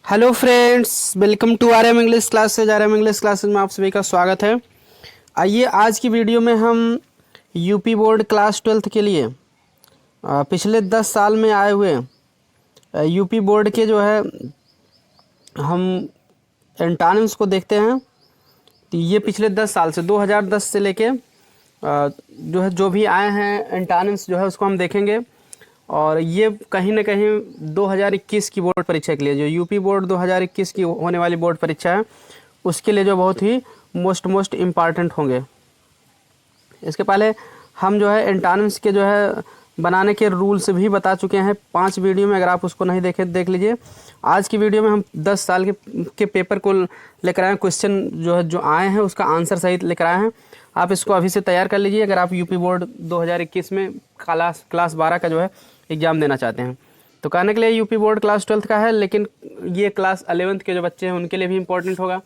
Hello friends, welcome to R M English classes. R M English classes में आप सभी का स्वागत है। आइए आज की वीडियो में हम यूपी बोर्ड क्लास 12 के लिए पिछले 10 साल में आए हुए यूपी बोर्ड के जो है हम एंटोनिम्स को देखते हैं। तो ये पिछले 10 साल से 2010 से लेके जो है जो भी आए हैं एंटोनिम्स जो है उसको हम देखेंगे। और ये कहीं ना कहीं 2021 की बोर्ड परीक्षा के लिए, जो यूपी बोर्ड 2021 की होने वाली बोर्ड परीक्षा है, उसके लिए जो बहुत ही मोस्ट इम्पॉर्टेंट होंगे। इसके पहले हम जो है एंटोनिम्स के जो है बनाने के रूल्स भी बता चुके हैं 5 वीडियो में। अगर आप उसको नहीं देखे देख लीजिए। आज की वीडियो में हम 10 साल के पेपर को लेकर आए हैं। क्वेश्चन जो है जो आए हैं उसका आंसर सहित लेकर आए हैं। आप इसको अभी से तैयार कर लीजिए अगर आप यूपी बोर्ड 2021 में क्लास 12 का जो है एग्ज़ाम देना चाहते हैं। तो कहने के लिए यूपी बोर्ड क्लास 12 का है, लेकिन ये क्लास 11th के जो बच्चे हैं उनके लिए भी इम्पोर्टेंट होगा,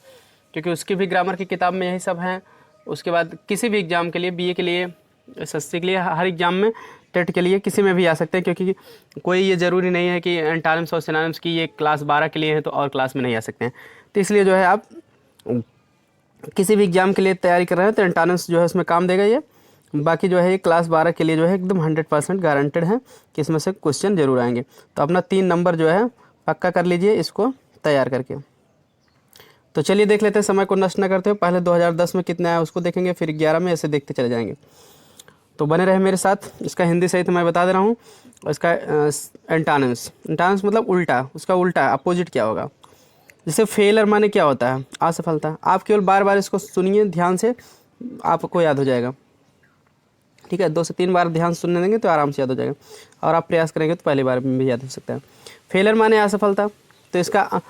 क्योंकि उसकी भी ग्रामर की किताब में यही सब है। उसके बाद किसी भी एग्ज़ाम के लिए, बीए के लिए, एसएससी के लिए, हर एग्ज़ाम में, टेट के लिए, किसी में भी आ सकते हैं, क्योंकि कोई ये ज़रूरी नहीं है कि एंटोनिम्स और सिनोनिम्स की ये क्लास 12 के लिए है तो और क्लास में नहीं आ सकते हैं। तो इसलिए जो है आप किसी भी एग्ज़ाम के लिए तैयारी कर रहे हैं तो एंटोनिम्स जो है उसमें काम देगा ये। बाकी जो है ये क्लास 12 के लिए जो है एकदम 100% गारंटेड है कि इसमें से क्वेश्चन जरूर आएंगे। तो अपना 3 नंबर जो है पक्का कर लीजिए इसको तैयार करके। तो चलिए देख लेते हैं, समय को नष्ट न करते हुए। पहले 2010 में कितना आया उसको देखेंगे, फिर 11 में, ऐसे देखते चले जाएंगे। तो बने रहे मेरे साथ। इसका हिंदी सहित मैं बता दे रहा हूँ। इसका एंटोनिम्स मतलब उल्टा, उसका उल्टा अपोजिट क्या होगा। जैसे फेलर माने क्या होता है? असफलता। आप केवल बार बार इसको सुनिए ध्यान से, आपको याद हो जाएगा। ठीक है, 2 से 3 बार ध्यान सुनने देंगे तो आराम से याद हो जाएगा, और आप प्रयास करेंगे तो पहली बार में भी याद हो सकता है। फेलर माने असफलता, तो इसका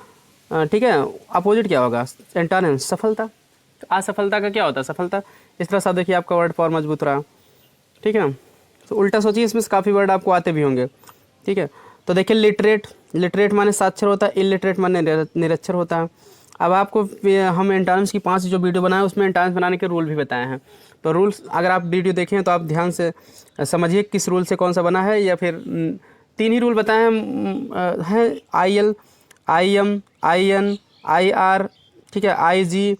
ठीक है अपोजिट क्या होगा? एंटोनिम्स सफलता। तो असफलता का क्या होता है? सफलता। इस तरह से देखिए आपका वर्ड फॉर्म मजबूत रहा। ठीक है, तो उल्टा सोचिए, इसमें काफ़ी वर्ड आपको आते भी होंगे। ठीक है, तो देखिए लिटरेट माने साक्षर होता है, इलिटरेट माने निरक्षर होता है। अब आपको हम एंटोनिम्स की 5 जो वीडियो बनाए उसमें एंटोनिम्स बनाने के रूल भी बताए हैं। तो रूल्स अगर आप वीडियो देखें तो आप ध्यान से समझिए किस रूल से कौन सा बना है, या फिर 3 ही रूल बताए हैं IL, IM, IN, IR। ठीक है, IG,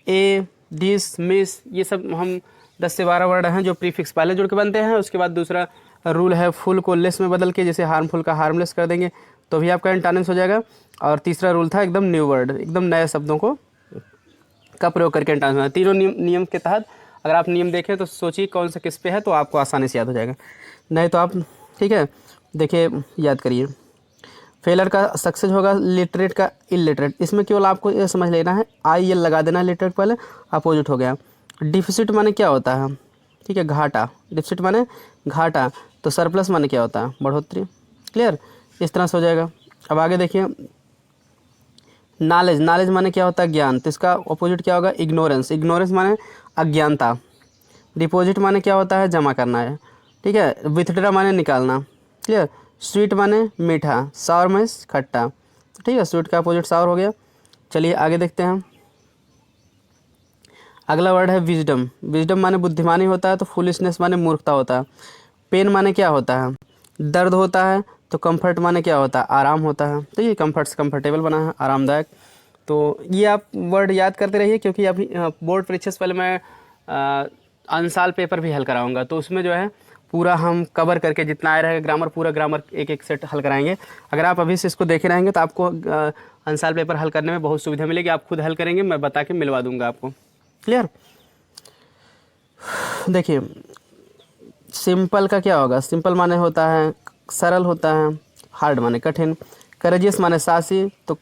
A, डिस, मिस, ये सब हम 10 से 12 वर्ड हैं जो प्रीफिक्स पहले जुड़ के बनते हैं। उसके बाद दूसरा रूल है फुल को लेस में बदल के, जैसे हार्मफुल का हार्मलेस कर देंगे तो भी आपका एंटोनिम्स हो जाएगा। और तीसरा रूल था एकदम न्यू वर्ड, एकदम नए शब्दों को का प्रयोग करके एंटोनिम्स। तीनों नियम के तहत अगर आप नियम देखें तो सोचिए कौन सा किस पे है, तो आपको आसानी से याद हो जाएगा। नहीं तो आप ठीक है देखिए याद करिए। फेलर का सक्सेस होगा, लिटरेट का इलिटरेट। इसमें केवल आपको ये समझ लेना है IL लगा देना है लिटरेट पहले, अपोजिट हो गया। डिफिसिट माने क्या होता है? ठीक है, घाटा। डिफिसिट माने घाटा। तो सरप्लस माने क्या होता है? बढ़ोतरी। क्लियर, इस तरह से हो जाएगा। अब आगे देखिए, नॉलेज माने क्या होता है? ज्ञान। तो इसका अपोजिट क्या होगा? इग्नोरेंस। इग्नोरेंस माने अज्ञानता। डिपॉजिट माने क्या होता है? जमा करना है। ठीक है, विथड्रा माने निकालना। क्लियर। स्वीट माने मीठा, सावर में खट्टा। ठीक है, स्वीट का अपोजिट सावर हो गया। चलिए आगे देखते हैं। अगला वर्ड है विजडम। विजडम माने बुद्धिमानी होता है, तो फुलिशनेस माने मूर्खता होता है। पेन माने क्या होता है? दर्द होता है। तो कंफर्ट माने क्या होता है? आराम होता है। तो ये कंफर्ट से कंफर्टेबल बना है, आरामदायक। तो ये आप वर्ड याद करते रहिए, क्योंकि अभी बोर्ड परीक्षा से पहले मैं अनसाल पेपर भी हल कराऊंगा, तो उसमें जो है पूरा हम कवर करके जितना आया रहेगा ग्रामर, पूरा ग्रामर एक एक सेट हल कराएंगे। अगर आप अभी से इसको देखे रहेंगे तो आपको अनसाल पेपर हल करने में बहुत सुविधा मिलेगी। आप खुद हल करेंगे, मैं बता के मिलवा दूंगा आपको। क्लियर। देखिए सिंपल का क्या होगा? सिंपल माने होता है सरल होता है, हार्ड माने कठिन। करेजियस माने साहसी। तो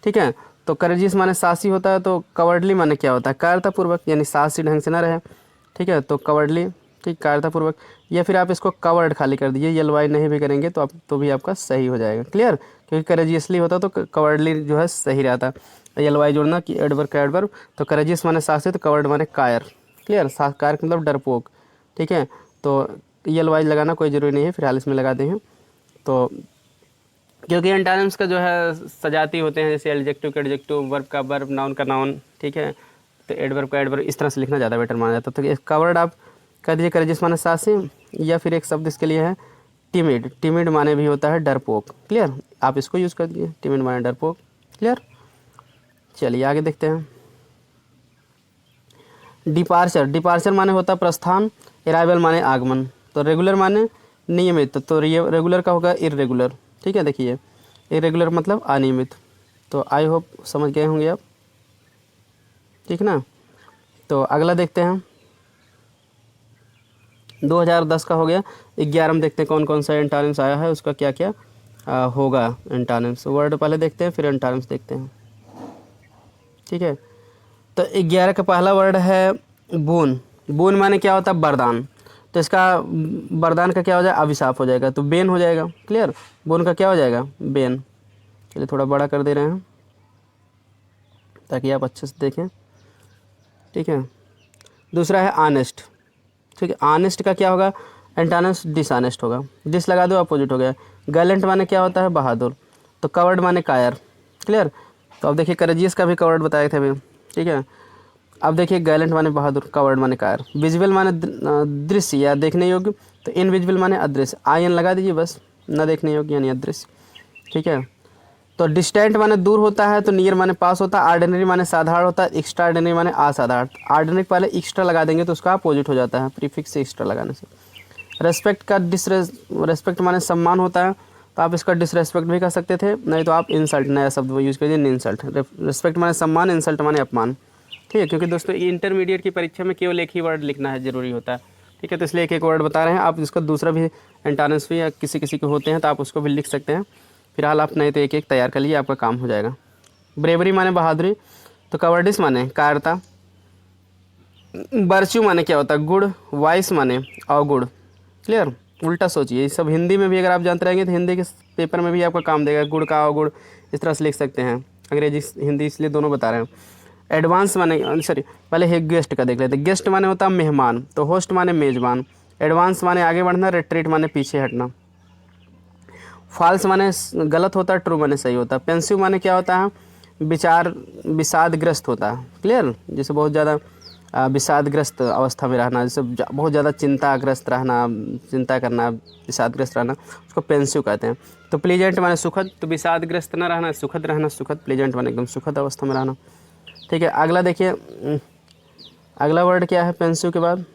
ठीक है, तो करेजियस माने साहसी होता है। तो कवर्डली माने क्या होता है? कायरतापूर्वक, यानी साहसी ढंग से ना रहे। ठीक है, तो कवर्डली, ठीक, कायरतापूर्वक। या फिर आप इसको कवर्ड खाली कर दीजिए, YY नहीं भी करेंगे तो आप तो भी आपका सही हो जाएगा। क्लियर, क्योंकि करेजियसली होता तो कवर्डली जो है सही रहता। YY जोड़ना कि एडवर्ब का एडवर्ब। तो करेजियस माने साहसी, तो कवर्ड माने कायर। क्लियर, कायर मतलब डरपोक। ठीक है, तो YY लगाना कोई ज़रूरी नहीं है, फिलहाल इसमें लगा दें। तो क्योंकि एंटोनिम्स का जो है सजाती होते हैं, जैसे एडजेक्टिव का एडजेक्टिव, वर्ब का वर्ब, नाउन का नाउन। ठीक है, तो एडवर्ब का एडवर्ब, इस तरह से लिखना ज़्यादा बेटर माना जाता है। तो इसका वर्ड आप कह दीजिए करेजियस माने साहसी, या फिर एक शब्द इसके लिए है टिमिड। टिमिड माने भी होता है डरपोक। क्लियर, आप इसको यूज़ कर दीजिए, टिमिड माने डरपोक। क्लियर। चलिए आगे देखते हैं। डिपार्चर, डिपार्चर माने होता है प्रस्थान, अराइवल माने आगमन। तो रेगुलर माने नियमित, तो रेगुलर का होगा इर्रेगुलर। ठीक है, देखिए इरेगुलर मतलब अनियमित। तो आई होप समझ गए होंगे आप, ठीक ना। तो अगला देखते हैं, 2010 का हो गया। 11 में देखते हैं कौन कौन सा एंटोनिम्स आया है, उसका क्या क्या होगा एंटोनिम्स। वर्ड पहले देखते हैं फिर एंटोनिम्स देखते हैं, ठीक है। तो 11 का पहला वर्ड है बोन। बोन माने क्या होता है वरदान, तो इसका वरदान का क्या हो जाएगा, अभिशाप हो जाएगा, तो बेन हो जाएगा। क्लियर, बोन का क्या हो जाएगा, बेन। चलिए थोड़ा बड़ा कर दे रहे हैं ताकि आप अच्छे से देखें, ठीक है। दूसरा है ऑनेस्ट, ठीक है। ऑनेस्ट का क्या होगा, एंटोनिम्स डिसऑनेस्ट होगा। डिस लगा दो, अपोजिट हो गया। गैलेंट माने क्या होता है, बहादुर। तो कवर्ड माने कायर। क्लियर। तो अब देखिए करेजियस का भी कवर्ड बताए थे अभी, ठीक है। अब देखिए गैलेंट माने बहादुर, कवर्ड माने कायर। विजिबल माने दृश्य या देखने योग्य, तो इनविजिबल माने अदृश्य। आयन लगा दीजिए बस, न देखने योग्य यानी अदृश्य, ठीक है। तो डिस्टेंट माने दूर होता है, तो नियर माने पास होता है। ऑर्डिनरी माने साधारण होता है। एक्स्ट्रा ऑर्डिनरी माने असाधारण। ऑर्डिनरी पहले एक्स्ट्रा लगा देंगे तो उसका अपोजिट हो जाता है प्रीफिक्स से एक्स्ट्रा लगाने से। रेस्पेक्ट का रेस्पेक्ट माने सम्मान होता है, तो आप इसका डिसरेस्पेक्ट भी कर सकते थे, नहीं तो आप इंसल्ट नया शब्द यूज़ करिए, इंसल्ट। रेस्पेक्ट माने सम्मान, इंसल्ट माने अपमान, ठीक है। क्योंकि दोस्तों इंटरमीडिएट की परीक्षा में केवल एक ही वर्ड लिखना है, ज़रूरी होता है, ठीक है। तो इसलिए एक एक वर्ड बता रहे हैं, आप इसका दूसरा भी एंटोनिम्स भी या किसी किसी के होते हैं तो आप उसको भी लिख सकते हैं। फिलहाल आप नहीं तो एक एक तैयार कर लिए, आपका काम हो जाएगा। ब्रेवरी माने बहादुरी, तो कवर्डिस माने कायरता। बर्च्यू माने क्या होता है, गुड़। वाइस माने अवगुण। क्लियर, उल्टा सोचिए। ये सब हिंदी में भी अगर आप जानते रहेंगे तो हिंदी के पेपर में भी आपका काम देगा। गुड़ का अवगुण इस तरह से लिख सकते हैं, अंग्रेजी हिंदी इसलिए दोनों बता रहे हैं। एडवांस माने सॉरी, पहले है गेस्ट का देख लेते हैं। गेस्ट माने होता है मेहमान, तो होस्ट माने मेजबान। एडवांस माने आगे बढ़ना, रिट्रीट माने पीछे हटना। फॉल्स माने गलत होता है, ट्रू माने सही होता है। पेंसिव माने क्या होता है, विषादग्रस्त होता है। क्लियर, जैसे बहुत ज़्यादा विषादग्रस्त अवस्था में रहना, जैसे बहुत ज़्यादा चिंताग्रस्त रहना, चिंता करना, विषादग्रस्त रहना, उसको पेंसिव कहते हैं। तो प्लीजेंट माने सुखद, तो विषादग्रस्त न रहना, सुखद रहना, सुखद। प्लीजेंट माने एकदम सुखद अवस्था में रहना, ठीक है। अगला देखिए, अगला वर्ड क्या है पेंसिव के बाद,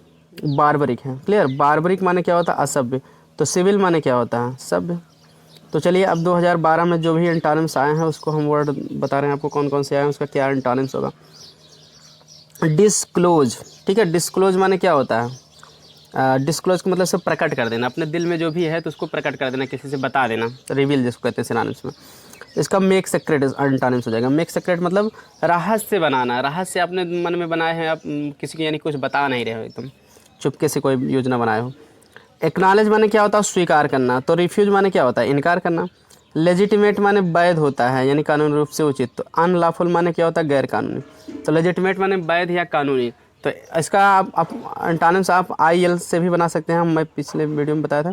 बारबरिक है। क्लियर, बारबरिक माने क्या होता है, असभ्य। तो सिविल माने क्या होता है, सभ्य। तो चलिए अब 2012 में जो भी एंटोनिम्स आए हैं उसको हम वर्ड बता रहे हैं आपको, कौन कौन से आए हैं, उसका क्या एंटोनिम्स होगा। डिस्क्लोज, ठीक है। डिस्क्लोज माने क्या होता है, डिस्क्लोज का मतलब सब प्रकट कर देना, अपने दिल में जो भी है तो उसको प्रकट कर देना, किसी से बता देना, तो रिवील जिसको कहते हैं सिनोनिम्स में। इसका मेक सीक्रेट एंटोनिम्स हो जाएगा। मेक सीक्रेट मतलब रहस्य बनाना, रहस्य अपने मन में बनाए हैं आप किसी की, यानी कुछ बता नहीं रहे हो, एकदम चुपके से कोई योजना बनाए हो। एक्नॉलेज माने क्या होता है, स्वीकार करना। तो रिफ्यूज माने क्या होता है, इनकार करना। लेजिटिमेट माने वैध होता है, यानी कानूनी रूप से उचित। तो अनलॉफुल माने क्या होता है, गैर कानूनी। तो लेजिटिमेट माने वैध या कानूनी। तो इसका आप एंटोनिम्स आप IL से भी बना सकते हैं, मैं पिछले वीडियो में बताया था।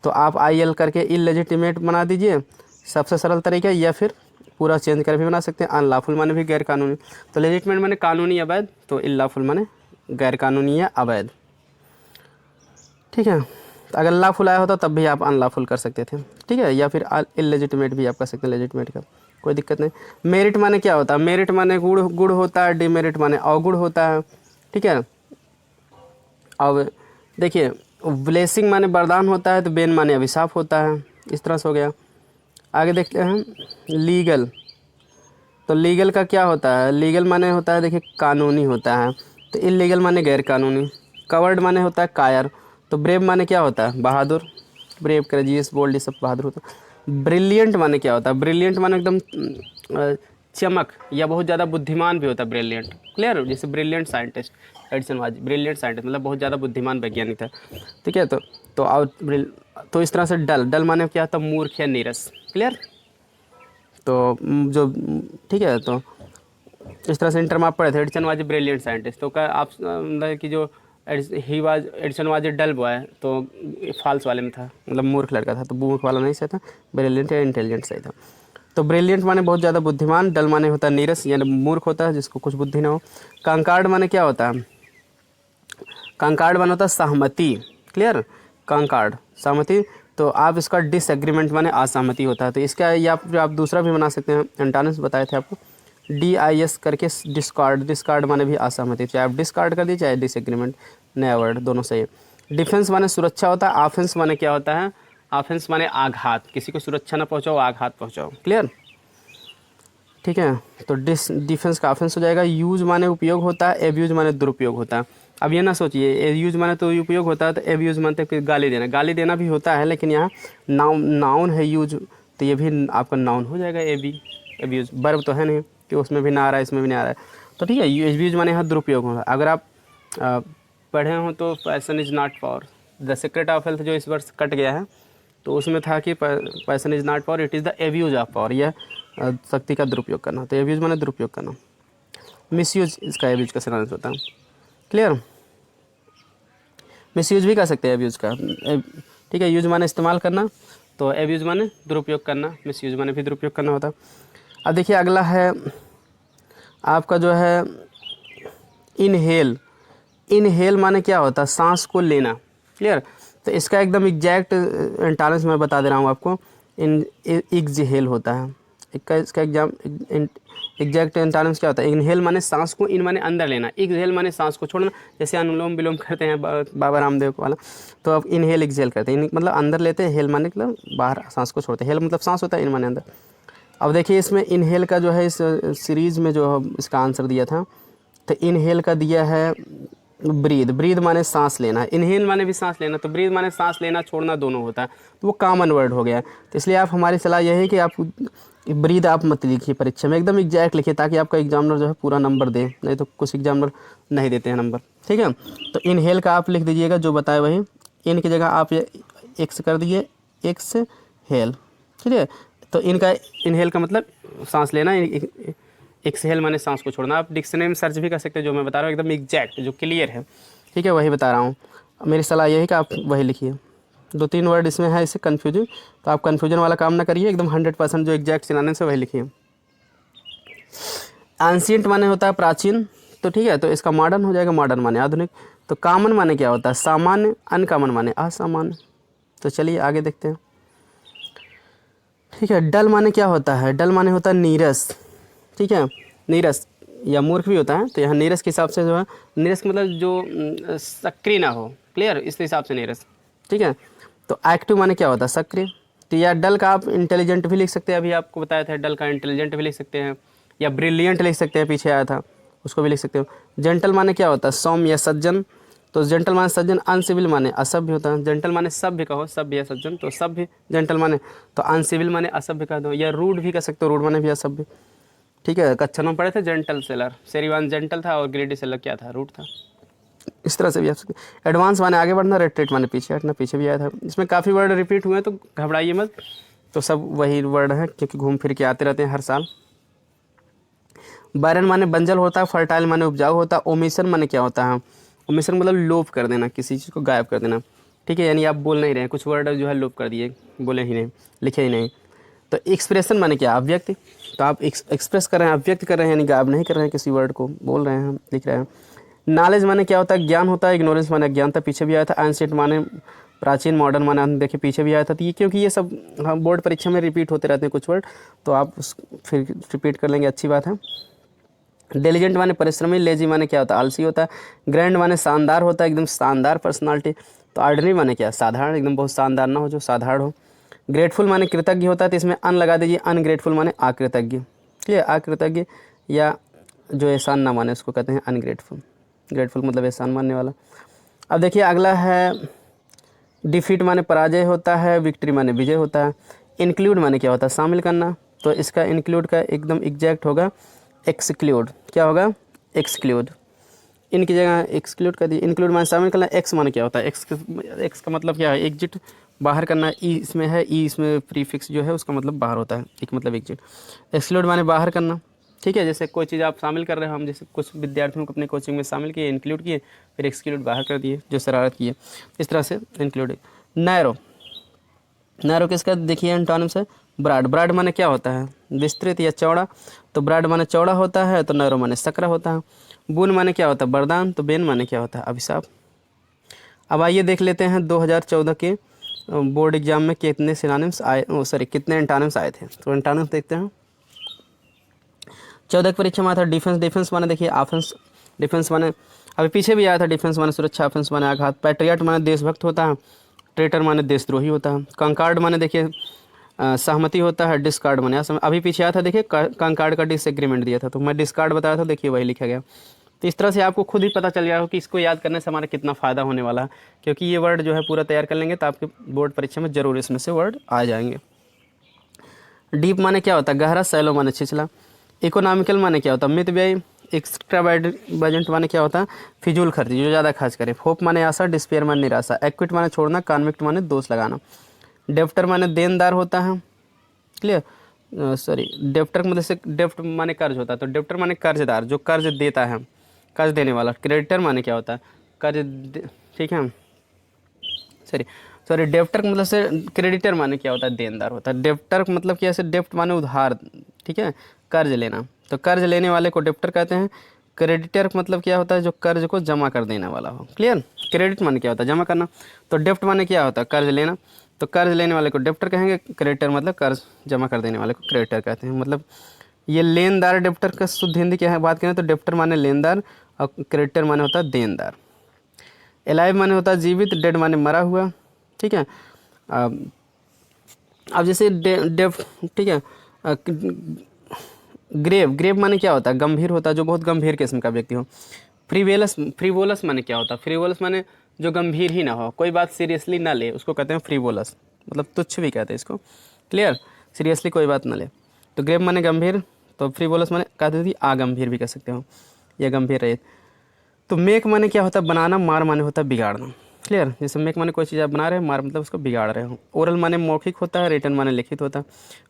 तो आप IL करके इलेजिटिमेट बना दीजिए, सबसे सरल तरीका, या फिर पूरा चेंज कर भी बना सकते हैं। अनलॉफुल माने भी गैर कानूनी। तो लेजिटिमेट माने कानूनी अवैध, तो इलॉफुल माने गैर कानूनी या अवैध, ठीक है। तो अगर लॉफुल आया होता तब भी आप अनलॉफुल कर सकते थे, ठीक है, या फिर इलेजिटिमेट भी आप कर सकते हैं, लेजिटिमेट का कोई दिक्कत नहीं। मेरिट माने क्या होता है, मेरिट माने गुड़ होता है। डिमेरिट माने अवगुण होता है, ठीक है। अब देखिए ब्लेसिंग माने वरदान होता है, तो बेन माने अभिशाप होता है, इस तरह से हो गया। आगे देखते हैं लीगल। तो लीगल का क्या होता है, लीगल माने होता है देखिए कानूनी होता है। तो इलीगल माने गैर कानूनी। कवर्ड माने होता है कायर। तो ब्रेव माने क्या होता है, बहादुर। ब्रेव, करेजियस, बोल्ड, ये सब बहादुर होता है। ब्रिलियंट माने क्या होता है, ब्रिलियंट माने एकदम चमक या बहुत ज़्यादा बुद्धिमान भी होता है ब्रिलियंट। क्लियर, जैसे brilliant scientist Edison was, brilliant scientist मतलब बहुत ज़्यादा बुद्धिमान वैज्ञानिक था, ठीक है। तो इस तरह से डल माने क्या होता है, मूर्ख या नीरस। क्लियर, तो जो ठीक है, तो इस तरह से इंटर में आप पढ़े थे। एडिसन वाज ब्रिलियंट साइंटिस्ट, तो क्या आप मतलब कि जो एडिसन वाज डल बॉय, तो फॉल्स वाले में था, मतलब मूर्ख लड़का था, तो मूर्ख वाला नहीं सही था, ब्रिलियंट या इंटेलिजेंट सही था। तो ब्रिलियंट माने बहुत ज़्यादा बुद्धिमान, डल माने होता है नीरस यानी मूर्ख होता है, जिसको कुछ बुद्धि ना हो। कंकार्ड माने क्या होता है, कंकार्ड माने होता है सहमति। क्लियर, कंकार्ड सहमति। तो आप इसका डिसएग्रीमेंट माने असहमति होता है। तो इसका या फिर आप दूसरा भी बना सकते हैं, एंटोनिम्स बताए थे आपको, DIS करके डिस्कार्ड। डिस्कार्ड माने भी असहमति, चाहे आप डिस्कार्ड कर दीजिए चाहे डिसएग्रीमेंट, नया वर्ड दोनों सही है। डिफेंस माने सुरक्षा होता है। ऑफेंस माने क्या होता है? ऑफेंस माने आघात, किसी को सुरक्षा ना पहुंचाओ, आघात पहुंचाओ। क्लियर? ठीक है, तो डिफेंस का ऑफेंस हो जाएगा। यूज माने उपयोग होता है, एब्यूज माने दुरुपयोग होता है। अब ये ना सोचिए यूज माने तो उपयोग होता है, तो एब्यूज मानते कि गाली देना। गाली देना भी होता है, लेकिन यहाँ नाउन है यूज, तो ये भी आपका नाउन हो जाएगा। एब्यूज वर्ब तो है नहीं कि उसमें भी ना आ रहा है इसमें भी नहीं आ रहा है, तो ठीक है। एब्यूज माने यहाँ दुरुपयोग होगा। अगर आप पढ़े हो तो passion is not power, the secret of health जो इस वर्ष कट गया है, तो उसमें था कि passion is not power, it is the abuse of power. यह शक्ति का दुरुपयोग करना। तो एब्यूज माने दुरुपयोग करना। मिसयूज इसका एब्यूज का सिनोनिम होता है। क्लियर? मिसयूज भी कर सकते हैं एब्यूज का। ठीक है, यूज माने इस्तेमाल करना, तो एब्यूज माने दुरुपयोग करना, मिसयूज माने भी दुरुपयोग करना होता है। अब देखिए अगला है आपका जो है इनहेल। इनहेल माने क्या होता है? सांस को लेना। क्लियर? तो इसका एकदम एग्जैक्ट एंटोनिम्स मैं बता दे रहा हूँ आपको। एक्सहेल होता है इसका एग्जाम एग्जैक्ट एंटोनिम्स क्या होता है? इनहेल माने सांस को, इन माने अंदर लेना, एक्सहेल माने सांस को छोड़ना। जैसे अनुलोम विलोम करते हैं बाबा रामदेव वाला, तो अब इनहेल एक्सहेल करते हैं। मतलब अंदर लेते हैं, हेल माने मतलब बाहर सांस को छोड़ते हैं। हेल मतलब सांस होता है, इन माने अंदर। अब देखिए इसमें इनहेल का जो है इस सीरीज़ में जो इसका आंसर दिया था, तो इनहेल का दिया है ब्रीद। ब्रीद माने सांस लेना, इनहेल माने भी सांस लेना, तो ब्रीद माने सांस लेना छोड़ना दोनों होता है, तो वो कॉमन वर्ड हो गया। तो इसलिए आप हमारी सलाह यह है कि आप ब्रीद आप मत लिखिए परीक्षा में, एकदम एग्जैक्ट लिखिए, ताकि आपका एग्जामिनर जो है पूरा नंबर दे, नहीं तो कुछ एग्जामिनर नहीं देते हैं नंबर। ठीक है, तो इनहेल का आप लिख दीजिएगा जो बताए वही। इन की जगह आप एक्स कर दीजिए, एक्स हेल। ठीक है, तो इनका इनहेल का मतलब सांस लेना, एक्सहेल माने सांस को छोड़ना। आप डिक्शनरी में सर्च भी कर सकते हैं, जो मैं बता रहा हूँ एकदम एग्जैक्ट जो क्लियर है। ठीक है, वही बता रहा हूँ। मेरी सलाह यही है कि आप वही लिखिए। 2-3 वर्ड इसमें है इससे कन्फ्यूजन, तो आप कन्फ्यूजन वाला काम ना करिए, एकदम 100% जो एग्जैक्ट सिनोनिम्स है वही लिखिए। एंशिएंट माने होता है प्राचीन, तो ठीक है, तो इसका मॉडर्न हो जाएगा, मॉडर्न माने आधुनिक। तो कॉमन माने क्या होता है? सामान्य। अनकॉमन माने असामान्य। तो चलिए आगे देखते हैं। ठीक है, डल माने क्या होता है? डल माने होता है नीरस। ठीक है, नीरस या मूर्ख भी होता है, तो यहाँ नीरस के हिसाब से जो है, नीरस का मतलब जो सक्रिय ना हो। क्लियर? इस हिसाब से नीरस। ठीक है, तो एक्टिव माने क्या होता है? सक्रिय। तो या डल का आप इंटेलिजेंट भी लिख सकते हैं, अभी आपको बताया था डल का इंटेलिजेंट भी लिख सकते हैं, या ब्रिलियंट लिख सकते हैं, पीछे आया था उसको भी लिख सकते हो। जेंटल माने क्या होता है? सौम्य या सज्जन। तो जेंटल माने सज्जन। अनसिविल माने असभ्य होता है। जेंटल माने सभ्य कहो, सभ्य या सज्जन, तो सभ्य जेंटल माने। तो अनसिविल माने असभ्य कह दो, या रूड भी कह सकते हो, रूड माने भी असभ्य। ठीक है, कक्षा में पढ़े थे जेंटल सेलर, शेरीवान जेंटल था और ग्रेडी सेलर क्या था? रूड था। इस तरह से भी आप सकते। एडवांस माने आगे बढ़ना, रेट्रेट माने पीछे हटना, पीछे भी आया था। इसमें काफ़ी वर्ड रिपीट हुए हैं, तो घबराइए मत, तो सब वही वर्ड हैं, क्योंकि घूम फिर के आते रहते हैं हर साल। बैरन माने बंजर होता है, फर्टाइल माने उपजाऊ होता है। ओमिशन माने क्या होता है? ओमिशन मतलब लोप कर देना, किसी चीज़ को गायब कर देना। ठीक है, यानी आप बोल नहीं रहे हैं, कुछ वर्ड जो है लोप कर दिए, बोले ही नहीं, लिखे ही नहीं। तो एक्सप्रेशन माने क्या? अभिव्यक्ति। तो आप एक्सप्रेस कर रहे हैं, अभिव्यक्त कर रहे हैं, यानी गायब नहीं कर रहे हैं किसी वर्ड को, बोल रहे हैं, लिख रहे हैं। नॉलेज माने क्या होता है? ज्ञान होता है। इग्नोरेंस माने अज्ञानता, पीछे भी आया था। एंशिएंट माने प्राचीन। मॉडर्न माने देखिए पीछे भी आया था। तो ये क्योंकि ये सब हम बोर्ड परीक्षा में रिपीट होते रहते हैं कुछ वर्ड, तो आप फिर रिपीट कर लेंगे, अच्छी बात है। डिलीजेंट माने परिश्रमी। लेजी माने क्या होता है? आलसी होता है। ग्रैंड माने शानदार होता है, एकदम शानदार पर्सनालिटी। तो ऑर्डिनरी माने क्या? साधारण, एकदम बहुत शानदार ना हो, जो साधारण हो। ग्रेटफुल माने कृतज्ञ होता है, तो इसमें अन लगा दीजिए। अनग्रेटफुल माने अकृतज्ञ। ठीक है, अकृतज्ञ या जो एहसान ना माने उसको कहते हैं अनग्रेटफुल। ग्रेटफुल मतलब एहसान मानने वाला। अब देखिए अगला है डिफीट माने पराजय होता है। विक्ट्री माने विजय होता है। इंक्लूड माने क्या होता है? शामिल करना। तो इसका इंक्लूड का एकदम एग्जैक्ट होगा एक्सक्लूड। क्या होगा? एक्सक्लूड। इनकी जगह एक्सक्लूड कर दिए। इंक्लूड माने शामिल करना। एक्स माने क्या होता है? एक्स का मतलब क्या है? एग्जिट, बाहर करना। ई इसमें है, ई इसमें प्रीफिक्स जो है उसका मतलब बाहर होता है, एक मतलब एग्जिट। एक्सक्लूड माने बाहर करना। ठीक है, जैसे कोई चीज़ आप शामिल कर रहे हो, हम जैसे कुछ विद्यार्थियों को अपने कोचिंग में शामिल किए, इंक्लूड किए, फिर एक्सक्लूड बाहर कर दिए जो शरारत किए, इस तरह से इंक्लूड। नैरो। नैरो किसका देखिए एंटोनिम्स है? ब्रॉड। ब्रॉड माने क्या होता है? विस्तृत या चौड़ा। तो ब्रॉड माने चौड़ा होता है, तो नैरो माने सकरा होता है। बून माने क्या होता है? वरदान। तो बेन माने क्या होता है? अभिशाप। अब आइए देख लेते हैं 2014 के बोर्ड एग्जाम में कितने सिनोनिम्स आए, कितने एंटोनिम्स आए थे। तो एंटोनिम्स देखते हैं। 14 की परीक्षा में आया था डिफेंस। डिफेंस माने देखिए ऑफेंस, डिफेंस माने अभी पीछे भी आया था, डिफेंस माने सुरक्षा, ऑफेंस माने आघात, पैट्रियट माने देशभक्त होता है, ट्रेटर माने देशद्रोही होता है, कंकार्ड माने देखिए सहमति होता है, डिस्कार्ड माने अभी पीछे आया था देखिए कंकार्ड का डिसएग्रीमेंट दिया था, तो मैं डिस्कार्ड बताया था, देखिए वही लिखा गया। तो इस तरह से आपको खुद ही पता चल जाएगा कि इसको याद करने से हमारा कितना फ़ायदा होने वाला है, क्योंकि ये वर्ड जो है पूरा तैयार कर लेंगे तो आपके बोर्ड परीक्षा में जरूर इसमें से वर्ड आ जाएंगे। डीप माने क्या होता है, गहरा, सैलो माने छिछला, इकोनॉमिकल माने क्या होता है, मित व्यय, एक्स्ट्रावेगेंट माने क्या होता है, फिजूल खर्ची, जो ज़्यादा खर्च करे, होप माने आशा, डिस्पेयर माने निराशा, एक्विट माने छोड़ना, कॉन्विक्ट माने दोष लगाना, डेप्टर माने देनदार होता है, क्लियर, डेप्टर मतलब से डेप्ट माने कर्ज होता है, तो डेप्टर माने कर्जदार, जो कर्ज देता है, कर्ज देने वाला। क्रेडिटर माने क्या होता है, ठीक है, सॉरी डेप्टर मतलब से क्रेडिटर माने क्या होता है, देनदार होता है। डेप्टर मतलब क्या है, डेप्ट माने उधार, ठीक है, कर्ज लेना, तो कर्ज लेने वाले को डेप्टर कहते हैं। क्रेडिटर मतलब क्या होता है, जो कर्ज को जमा कर देने वाला हो, क्लियर। क्रेडिट माने क्या होता है, जमा करना, तो डेप्ट माने क्या होता है, कर्ज लेना, तो कर्ज लेने वाले को डेप्टर कहेंगे, क्रेडिटर मतलब कर्ज जमा कर देने वाले को क्रेडिटर कहते हैं। मतलब ये लेनदार डेप्टर का शुद्ध हिंदी क्या है बात करें तो डेप्टर माने लेनदार और क्रेडिटर माने होता है देनदार। एलाइव माने होता है जीवित, डेड माने मरा हुआ, ठीक है। अब जैसे ठीक है, ग्रेव माने क्या होता है, गंभीर होता है, जो बहुत गंभीर किस्म का व्यक्ति हो। फ्रीवोलस माने क्या होता है, फ्रीवोलस माने जो गंभीर ही ना हो, कोई बात सीरियसली ना ले, उसको कहते हैं फ्रीवोलस, मतलब तुच्छ भी कहते हैं इसको, क्लियर, सीरियसली कोई बात ना ले। तो ग्रेव माने गंभीर, तो फ्रीवोलस माने कहते थे आगंभीर भी कह सकते हो, या गंभीर रहित। तो मेक माने क्या होता है, बनाना, मार माने होता है बिगाड़ना, क्लियर। जैसे मेक माने कोई चीज़ आप बना रहे हैं, मार मतलब उसको बिगाड़ रहे हो। ओरल माने मौखिक होता है, रिटन माने लिखित होता है।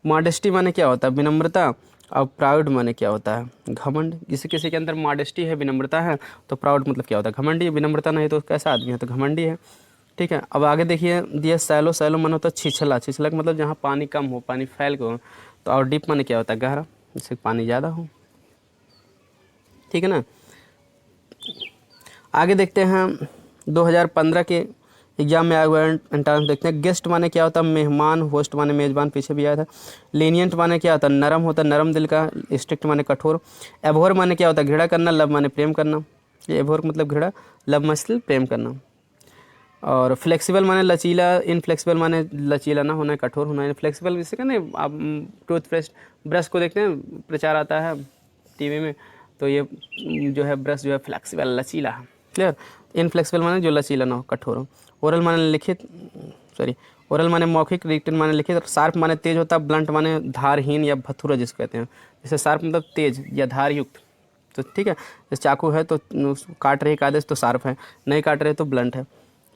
मॉडेस्टी माने क्या होता है, विनम्रता, और प्राउड माने क्या होता है, घमंड। जिसे किसी के अंदर मॉडेस्टी है, विनम्रता है, तो प्राउड मतलब क्या होता है, घमंडी। विनम्रता नहीं तो कैसा आदमी है, तो घमंडी है, ठीक है। अब आगे देखिए दिया सैलो, सैलो माने होता है छिछला, छिछला का मतलब जहाँ पानी कम हो, पानी फैल के हो। तो और डीप माने क्या होता है, गहरा, जिससे पानी ज़्यादा हो, ठीक है ना। आगे देखते हैं 2015 के एग्जाम में आए हुए एंटोनिम्स देखते हैं। गेस्ट माने क्या होता है, मेहमान, होस्ट माने मेजबान, पीछे भी आया था। लीनियंट माने क्या होता है, नरम होता है, नरम दिल का। स्ट्रिक्ट माने कठोर। एभोर माने क्या होता है, घृणा करना। लव माने प्रेम करना, ये एभोर मतलब घृणा, लव मतलब प्रेम करना। और फ्लेक्सिबल माने लचीला, इनफ्लेक्सिबल माने लचीला ना होना, कठोर होना। इनफ्लेक्सिबल जैसे कहने आप टूथपेस्ट ब्रश को देखते हैं, प्रचार आता है टीवी में, तो ये जो है ब्रश जो है फ्लेक्सिबल, लचीला है, क्लियर। इनफ्लेक्सिबल माने जो लचीला ना हो, कठोर हो। ओरल माने लिखित, ओरल माने मौखिक, रिटन माने लिखित। और शार्प माने तेज होता है, ब्लंट माने धारहीन या भथुरा जिसको कहते हैं। जैसे शार्प मतलब तेज या धारयुक्त, तो ठीक है। जैसे चाकू है तो काट रहे एक आदेश तो शार्प है, नहीं काट रहे तो ब्लंट है,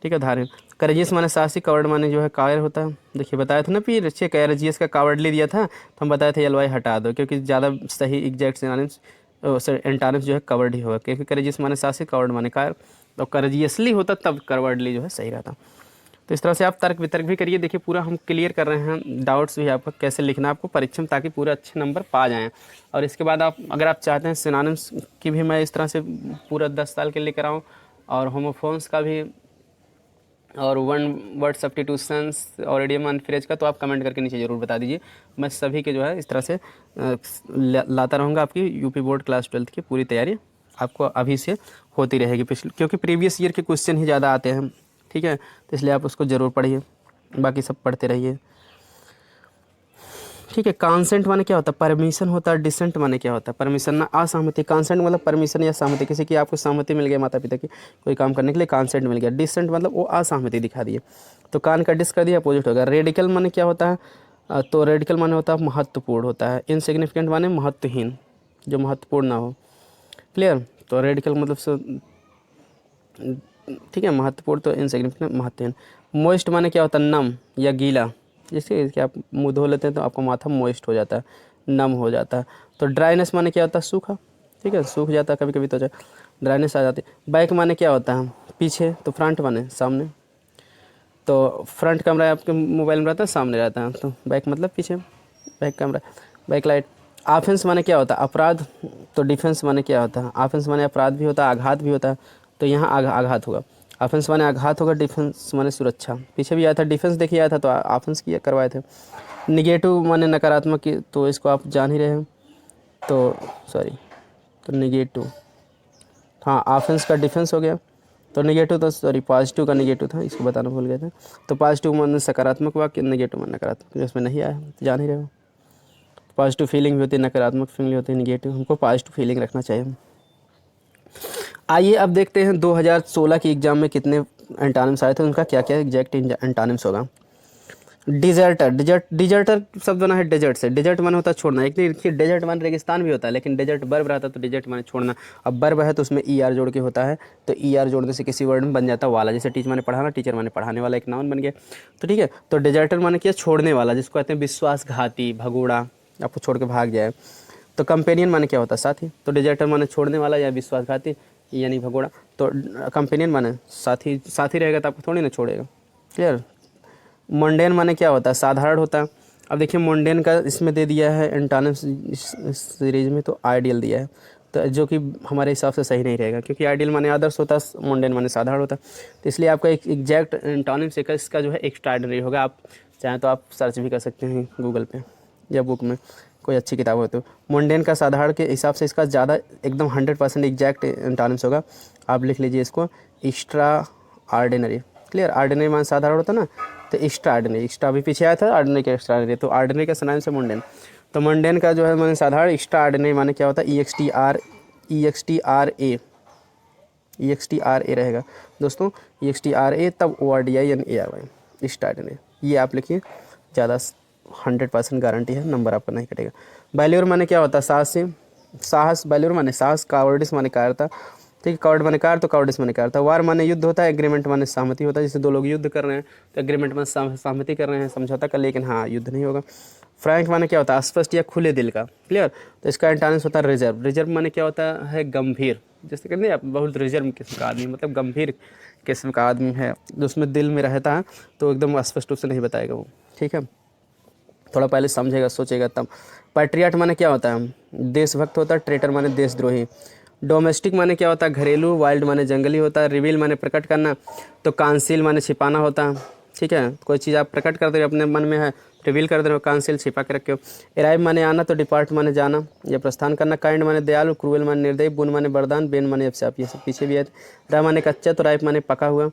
ठीक है, धारहीन। करेजियस माने साहसी, कवर्ड माने जो है कायर होता है। देखिए बताया था ना फिर अच्छे, करेजियस का कावर्डली दिया था तो हम बताए थे एलवाई हटा दो, क्योंकि ज़्यादा सही एग्जैक्ट सिनोनिम्स एंटोनिम्स जो है कवर्ड ही होगा, क्योंकि करेजियस माने साहसी, कवर्ड माने कायर, तो करेजियसली होता तब कवर्डली जो है सही रहता। तो इस तरह से आप तर्क वितर्क भी करिए। देखिए पूरा हम क्लियर कर रहे हैं डाउट्स भी आपका कैसे लिखना है आपको परीक्षा में, ताकि पूरे अच्छे नंबर पा जाएं। और इसके बाद आप अगर आप चाहते हैं सिनोनिम्स की भी मैं इस तरह से पूरा 10 साल के लेकर आऊँ, और होमोफोन्स का भी, और वन वर्ड सब्स्टिट्यूशंस और इडियम एंड फ्रेज का, तो आप कमेंट करके नीचे ज़रूर बता दीजिए। मैं सभी के जो है इस तरह से लाता रहूँगा। आपकी यूपी बोर्ड क्लास 12 की पूरी तैयारी आपको अभी से होती रहेगी, पिछले, क्योंकि प्रीवियस ईयर के क्वेश्चन ही ज़्यादा आते हैं, ठीक है। तो इसलिए आप उसको ज़रूर पढ़िए, बाकी सब पढ़ते रहिए, ठीक है। कॉन्सेंट माने क्या होता है, परमिशन होता है। डिसेंट माने क्या होता है, परमिशन ना, असहमति। कॉन्सेंट मतलब परमिशन या सहमति, किसी की आपको सहमति मिल गई माता पिता की कोई काम करने के लिए, कॉन्सेंट मिल गया। डिसेंट मतलब वो असहमति दिखा दिए, तो कान का डिस कर दिया, अपोजिट होगा। रेडिकल माने क्या होता है, तो रेडिकल माने होता है महत्वपूर्ण होता है। इनसिग्निफिकेंट माने महत्वहीन, जो महत्वपूर्ण ना हो, क्लियर। तो रेडिकल मतलब ठीक है, महत्वपूर्ण, तो इनसिग्निफिकेंट महत्वहीन। मोइस्ट माने क्या होता है, नम या गीला, जैसे कि आप मुँह धो लेते हैं तो आपका माथा मॉइस्ट हो जाता है, नम हो जाता है। तो ड्राइनेस माने क्या होता है, सूखा, ठीक है, सूख जाता है कभी कभी, तो ड्राइनेस आ जाती है। बैक माने क्या होता है, पीछे, तो फ्रंट माने सामने। तो फ्रंट कैमरा आपके मोबाइल में रहता है, सामने रहता है, तो बैक मतलब पीछे, back camera, back light. Offence माने क्या होता है, अपराध। तो डिफेंस माने क्या होता है, ऑफेंस माने अपराध भी होता है, आघात भी होता है, तो यहाँ आघात होगा। ऑफेंस माने आघात होगा, डिफेंस माने सुरक्षा। पीछे भी आया था डिफेंस, देखिए आया था तो ऑफेंस किया करवाए थे। निगेटिव माने नकारात्मक की, तो इसको आप जान ही रहे हैं, तो सॉरी, तो निगेटिव, हाँ ऑफेंस का डिफेंस हो गया, तो निगेटिव तो सॉरी पॉजिटिव का निगेटिव था, इसको बताना भूल गए थे। तो पॉजिटिव माने सकारात्मक वाक्य, निगेटिव माने नकारात्मक, जिसमें नहीं आया तो जान ही रहे हो। पॉजिटिव फीलिंग भी होती है, नकारात्मक फीलिंग होती है, निगेटिव, हमको पॉजिटिव फीलिंग रखना चाहिए। आइए अब देखते हैं 2016 की एग्ज़ाम में कितने एंटोनिम्स आए थे, उनका क्या क्या एग्जैक्ट एंटोनिम्स होगा। डिजर्टर, डिजर्टर शब्द बना है डेजर्ट से। डेजर्ट माने होता है छोड़ना, एक देखिए डेजर्ट माने रेगिस्तान भी होता है, लेकिन डेजर्ट वर्ब रहता है तो डेजर्ट माने छोड़ना। अब वर्ब है तो उसमें ई आर जोड़ के होता है, तो ई आर जोड़ने से किसी वर्ड में बन जाता है वाला, जैसे टीच माने पढ़ाना, टीचर माने पढ़ाने वाला, एक नाउन बन गया। तो ठीक है, तो डेजर्टर माने क्या, छोड़ने वाला, जिसको कहते हैं विश्वासघाती, भगोड़ा, आपको छोड़ के भाग जाए। तो कंपेनियन माने क्या होता है, साथी। तो डेजर्टर माने छोड़ने वाला या विश्वासघाती यानी भगोड़ा। तो कंपेनियन माने साथी, साथी रहेगा तो आपको थोड़ी ना छोड़ेगा। क्लियर। मोंडेन माने क्या होता है, साधारण होता है। अब देखिए मोंडेन का इसमें दे दिया है एंटोनिम्स सीरीज में, तो आइडियल दिया है, तो जो कि हमारे हिसाब से सही नहीं रहेगा, क्योंकि आइडियल माने आदर्श होता है, मोंडेन माने साधारण होता है। तो इसलिए आपका एक एग्जैक्ट एंटोनिम्स इसका जो है एक्स्ट्राऑर्डिनरी होगा। आप चाहें तो आप सर्च भी कर सकते हैं गूगल पे या बुक में, कोई अच्छी किताब हो तो। मोंडेन का साधारण के हिसाब से इसका ज़्यादा एकदम 100% एग्जैक्ट एंटोनिम्स होगा। आप लिख लीजिए इसको, एक्स्ट्रा ऑर्डिनरी। क्लियर। ऑर्डिनरी मान साधारण होता है ना, तो एक्स्ट्रा ऑर्डिनरी, एक्स्ट्रा भी पीछे आया था, ऑर्डिनरी का एक्स्ट्रा ऑर्डिनरी, तो ऑर्डिनरी का सिनोनिम से मुंडेन। तो मुंडेन का जो है माने साधारण, एक्स्ट्रा ऑर्डिनरी माने क्या होता है, E X T R A रहेगा दोस्तों, E X T R A, तब O R D I N A R Y, extra ordinary, ये आप लिखिए, ज़्यादा 100% गारंटी है, नंबर आपका नहीं कटेगा। वैल्यूर माने क्या होता है, साहस, वैल्यूर माने साहस, कावर्डिस माने कायरता, ठीक है, कावर्ड माने कार, तो कावर्डिस माने कार था। वार माने युद्ध होता है, एग्रीमेंट माने सहमति होता है, जैसे दो लोग युद्ध कर रहे हैं तो एग्रीमेंट में सहमति कर रहे हैं, समझौता कर, लेकिन हाँ युद्ध नहीं होगा। फ्रैंक माने क्या होता है, स्पष्ट या खुले दिल का। क्लियर। तो इसका एंटोनिम्स होता है रिजर्व। रिजर्व माने क्या होता है, गंभीर, जैसे कहते हैं आप बहुत रिजर्व किस्म का आदमी, मतलब गंभीर किस्म का आदमी है, जो उसमें दिल में रहता है, तो एकदम स्पष्ट रूप से नहीं बताएगा वो, ठीक है, थोड़ा पहले समझेगा सोचेगा तब। पैट्रियट माने क्या होता है, देशभक्त होता है। ट्रेटर माने देशद्रोही। डोमेस्टिक माने क्या होता है, घरेलू। वाइल्ड माने जंगली होता है। रिवील माने प्रकट करना, तो कांसील माने छिपाना होता है, ठीक है, कोई चीज़ आप प्रकट कर दे रहे हो, अपने मन में है, रिवील कर दे रहे हो, कांसील छिपा के रखे हो। अराइव माने आना, तो डिपार्ट माने जाना या प्रस्थान करना। काइंड माने दयालु। क्रूएल माने निर्दयी। बुन माने वरदान। बेन माने अभिशाप, ये सब पीछे भी है। रा माने कच्चा, तो राइप माने पका हुआ।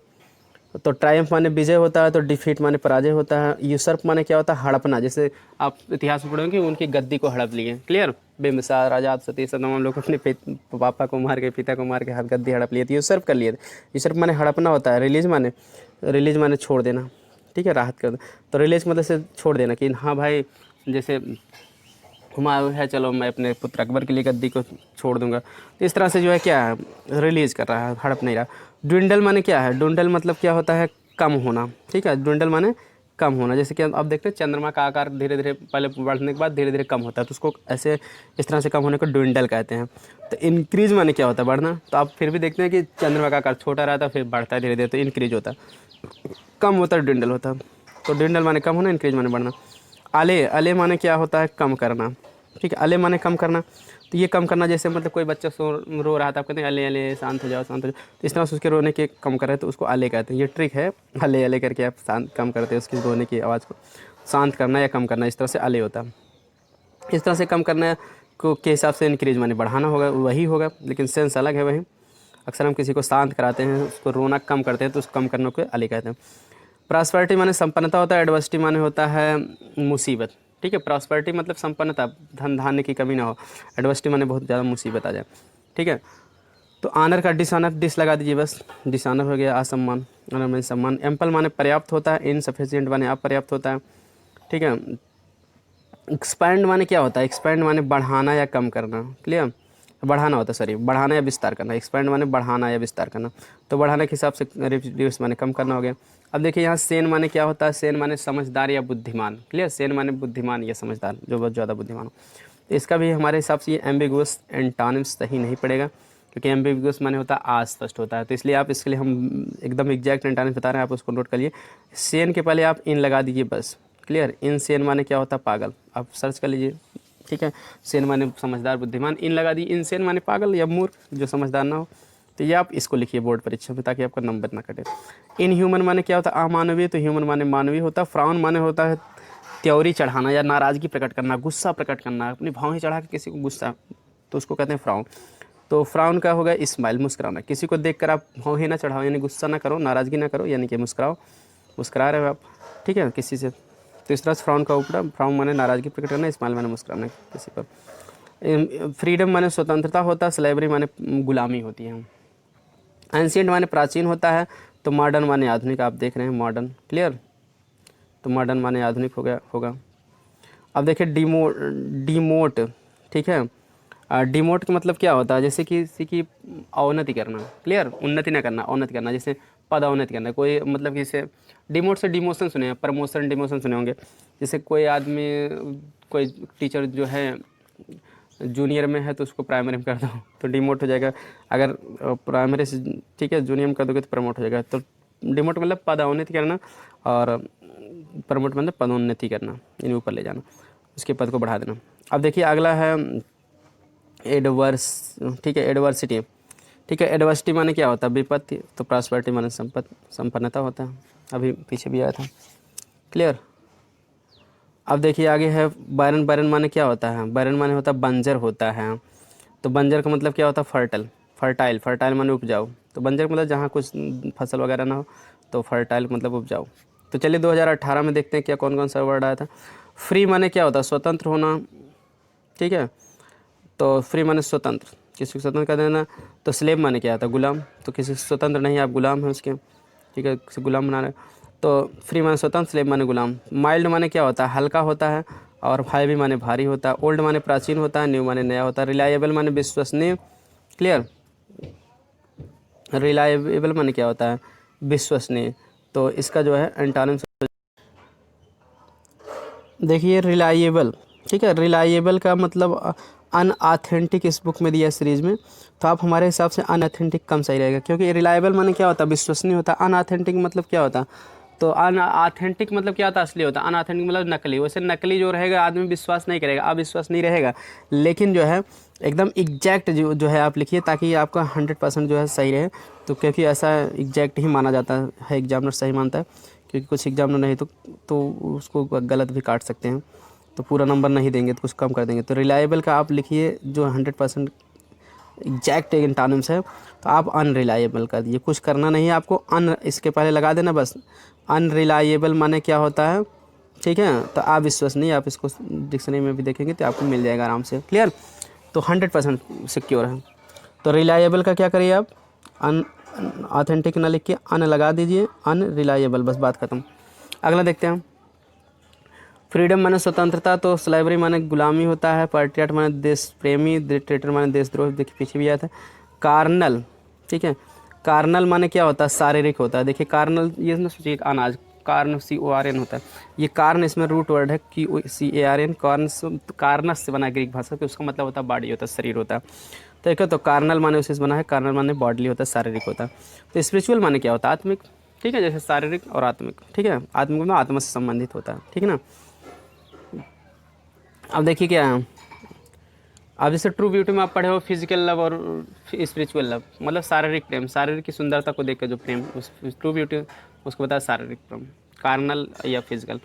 तो ट्रायम्फ माने विजय होता है, तो डिफीट माने पराजय होता है। यूसर्प माने क्या होता है, हड़पना, जैसे आप इतिहास में पढ़ोगे उनकी गद्दी को हड़प लिए। क्लियर। बेमिसाल, आजाद, सती, सदम, हम लोग अपने पापा को मार के, पिता को मार के गद्दी हड़प लिए थे, यूसर्प कर लिए थे। यूसर्प माने हड़पना होता है। रिलीज माने छोड़ देना, ठीक है, राहत कर दो। तो रिलीज मतलब से छोड़ देना कि हाँ भाई, जैसे हुमायूं है, चलो मैं अपने पुत्र अकबर के लिए गद्दी को छोड़ दूंगा, तो इस तरह से जो है क्या है, रिलीज कर रहा है, हड़प नहीं रहा। ड्विंडल माने क्या है, ड्विंडल मतलब क्या होता है, कम होना, ठीक है, ड्विंडल माने कम होना। जैसे कि आप देखते हैं चंद्रमा का आकार धीरे धीरे पहले बढ़ने के बाद धीरे धीरे कम होता है, तो उसको ऐसे इस तरह से कम होने को ड्विंडल कहते हैं। तो इंक्रीज माने क्या होता है, बढ़ना। तो आप फिर भी देखते हैं कि चंद्रमा का आकार छोटा रहता है, फिर बढ़ता है धीरे धीरे, तो इंक्रीज होता है, कम होता है, ड्विंडल होता है। तो ड्विंडल माने कम होना, इंक्रीज माने बढ़ना। अले माने क्या होता है, कम करना, ठीक है, अले माने कम करना। तो ये कम करना, जैसे मतलब कोई बच्चा रो रहा था, आप कहते हैं अले अले शांत हो जाओ, शांत हो जाओ, तो इस तरह से उसके रोने के कम कर रहे हैं, तो उसको अले कहते हैं। ये ट्रिक है, अले अले करके आप शांत कम करते हैं उसकी रोने की आवाज़ को, शांत करना या कम करना, इस तरह से अले होता है। इस तरह से कम करना को के हिसाब से इंक्रीज माने बढ़ाना होगा, वही होगा, लेकिन सेंस अलग है वही। अक्सर हम किसी को शांत कराते हैं, उसको रोना कम करते हैं, तो उस कम करने को अले कहते हैं। प्रॉस्पेरिटी माने संपन्नता होता है। एडवर्सिटी माने होता है मुसीबत, ठीक है, प्रॉस्पेरिटी मतलब संपन्नता, धन धान्य की कमी ना हो। एडवर्सिटी माने बहुत ज़्यादा मुसीबत आ जाए, ठीक है। तो ऑनर का डिसऑनर, डिस लगा दीजिए बस, डिसऑनर हो गया असम्मान, ऑनर माने सम्मान। एम्पल माने पर्याप्त होता है। इनसफिशिएंट माने अपर्याप्त होता है, ठीक है। एक्सपैंड माने क्या होता है, एक्सपैंड माने बढ़ाना या कम करना। क्लियर। बढ़ाना होता है, सॉरी, बढ़ाना या विस्तार करना। एक्सपैंड माने बढ़ाना या विस्तार करना, तो बढ़ाने के हिसाब से रिड्यूस माने कम करना हो गया। अब देखिए यहाँ सेन माने क्या होता है, सेन माने समझदार या बुद्धिमान। क्लियर। सेन माने बुद्धिमान या समझदार, जो बहुत ज़्यादा बुद्धिमान हो। तो इसका भी हमारे हिसाब से ये एम्बिगुअस एंटोनिम्स सही नहीं पड़ेगा, क्योंकि एम्बिगुअस माने होता है अस्पष्ट होता है। तो इसलिए आप इसके लिए हम एकदम एग्जैक्ट एंटोनिम्स बता रहे हैं, आप उसको नोट कर लिए। सेन के पहले आप इन लगा दीजिए बस। क्लियर। इन सेन माने क्या होता है, पागल, आप सर्च कर लीजिए, ठीक है। सेन माने समझदार बुद्धिमान, इन लगा दी। इन सेन माने पागल या मूर्ख, जो समझदार ना हो। तो ये आप इसको लिखिए बोर्ड परीक्षा में ताकि आपका नंबर ना कटे। इनह्यूमन माने क्या होता है? अमानवीय। तो ह्यूमन माने मानवीय होता है। फ्राउन माने होता है त्योरी चढ़ाना या नाराज़गी प्रकट करना, गुस्सा प्रकट करना, अपनी भौहें चढ़ा के किसी को गुस्सा, तो उसको कहते हैं फ्राउन। तो फ्राउन का होगा स्माइल, मुस्कुराना। किसी को देखकर आप भौहें ना चढ़ाओ, यानी गुस्सा ना करो, नाराज़गी ना करो, यानी कि मुस्कुराओ, मुस्कुरा रहे हो आप, ठीक है, किसी से। तो इस तरह से फ्राउन का उपड़ा, फ्राउन माने नाराज़गी प्रकट करना, स्माइल माने मुस्कुराना किसी पर। फ्रीडम माने स्वतंत्रता होता है। स्लेवरी माने गुलामी होती है। एंशिएंट माने प्राचीन होता है। तो मॉडर्न माने आधुनिक, आप देख रहे हैं मॉडर्न, क्लियर। तो मॉडर्न माने आधुनिक हो गया होगा। अब देखिए डिमोट, ठीक है। डिमोट का मतलब क्या होता है? जैसे कि किसी की अवनति करना, क्लियर, उन्नति ना करना, अवनति करना, जैसे पदोन्नति करना। कोई मतलब कि इसे डिमोट से डिमोशन सुने हैं, प्रमोशन डिमोशन सुने होंगे। जैसे कोई आदमी, कोई टीचर जो है जूनियर में है तो उसको प्राइमरी में कर दो तो डिमोट हो जाएगा। अगर प्राइमरी से, ठीक है, जूनियर में कर दोगे तो प्रमोट हो जाएगा। तो डिमोट मतलब पदोन्नति करना, और प्रमोट मतलब पदोन्नति करना, यानी ऊपर ले जाना, उसके पद को बढ़ा देना। अब देखिए अगला है एडवर्स, ठीक है, एडवर्सिटी, ठीक है। एडवर्सिटी माने क्या होता है? विपत्ति। तो प्रॉस्पेरिटी माने संपन्नता होता है, अभी पीछे भी आया था, क्लियर। अब देखिए आगे है बैरन। बैरन माने क्या होता है? बैरन माने होता है बंजर होता है। तो बंजर का मतलब क्या होता है? फर्टाइल। फर्टाइल, फर्टाइल माने उपजाऊ। तो बंजर मतलब जहाँ कुछ फसल वगैरह ना हो, तो फर्टाइल मतलब उपजाऊ। तो चलिए 2018 में देखते हैं क्या कौन कौन सा वर्ड आया था। फ्री माने क्या होता है? स्वतंत्र होना, ठीक है। तो फ्री माने स्वतंत्र, किसी को स्वतंत्र कर देना। तो स्लेव माने क्या होता है? गुलाम। तो किसी से स्वतंत्र नहीं, आप गुलाम हैं उसके, ठीक है, किसी गुलाम बना रहे। तो फ्री माने स्वतंत्र, स्लेव माने गुलाम। माइल्ड माने क्या होता है? हल्का होता है। और हैवी माने भारी होता है। ओल्ड माने प्राचीन होता है। न्यू माने नया होता है। रिलायबल माने विश्वसनीय, क्लियर। रिलायबल माने क्या होता है? विश्वसनीय। तो इसका जो है एंटोनिम देखिए रिलायबल, ठीक है। रिलायबल का मतलब अनऑथेंटिक इस बुक में दिया है सीरीज में। तो आप हमारे हिसाब से अनऑथेंटिक कम सही रहेगा, क्योंकि रिलायबल माने क्या होता है? विश्वसनीय होता है। अनऑथेंटिक मतलब क्या होता है? तो अनऑथेंटिक मतलब क्या होता है? असली होता है। अनऑथेंटिक मतलब नकली। वैसे नकली जो रहेगा आदमी विश्वास नहीं करेगा, अविश्वास नहीं रहेगा, लेकिन जो है एकदम एग्जैक्ट जो है आप लिखिए, ताकि आपका 100% जो है सही रहे। तो क्योंकि ऐसा एग्जैक्ट ही माना जाता है, एग्जामिनर सही मानता है, क्योंकि कुछ एग्जामिनर नहीं तो उसको गलत भी काट सकते हैं, तो पूरा नंबर नहीं देंगे तो कुछ कम कर देंगे। तो रिलायबल का आप लिखिए जो 100% एग्जैक्ट एंटोनिम्स है, तो आप अनरिलायबल कर दीजिए। कुछ करना नहीं है आपको, अन इसके पहले लगा देना बस। अनरिलायबल माने क्या होता है, ठीक है। तो आप विश्वसनीय, आप इसको डिक्शनरी में भी देखेंगे तो आपको मिल जाएगा आराम से, क्लियर। तो 100% सिक्योर है। तो रिलायबल का क्या करिए आप? अन ऑथेंटिक ना लिख के अन लगा दीजिए, अनरिलायबल, बस बात खत्म। अगला देखते हैं। फ्रीडम माने स्वतंत्रता। तो स्लेवरी माने गुलामी होता है। पैट्रियट माने देश प्रेमी। डिक्टेटर माने देशद्रोह, देखिए पीछे भी आया था। कार्नल, ठीक है। कार्नल माने क्या होता है? शारीरिक होता है। देखिए कार्नल, ये ना सोचिए अनाज, कार्न CORN होता है। ये कार्न इसमें रूट वर्ड है, CARN। कार्नस से बना है ग्रीक भाषा, तो उसका मतलब होता है बॉडी होता है, शरीर होता है। तो एक है, तो कार्नल माने उसी से बना है। कार्नल माने बॉडी होता है, शारीरिक होता है। तो स्पिरिचुअल माने क्या होता है? आत्मिक, ठीक है, जैसे शारीरिक और आत्मिक, ठीक है। आत्मिक में आत्मा से संबंधित होता है, ठीक है ना। अब देखिए क्या है, अब जैसे ट्रू ब्यूटी में आप पढ़े हो फिजिकल लव और स्पिरिचुअल लव, मतलब शारीरिक प्रेम, शारीरिक की सुंदरता को देख कर जो प्रेम, उस ट्रू ब्यूटी उसको बताया शारीरिक प्रेम, कार्नल या फिजिकल।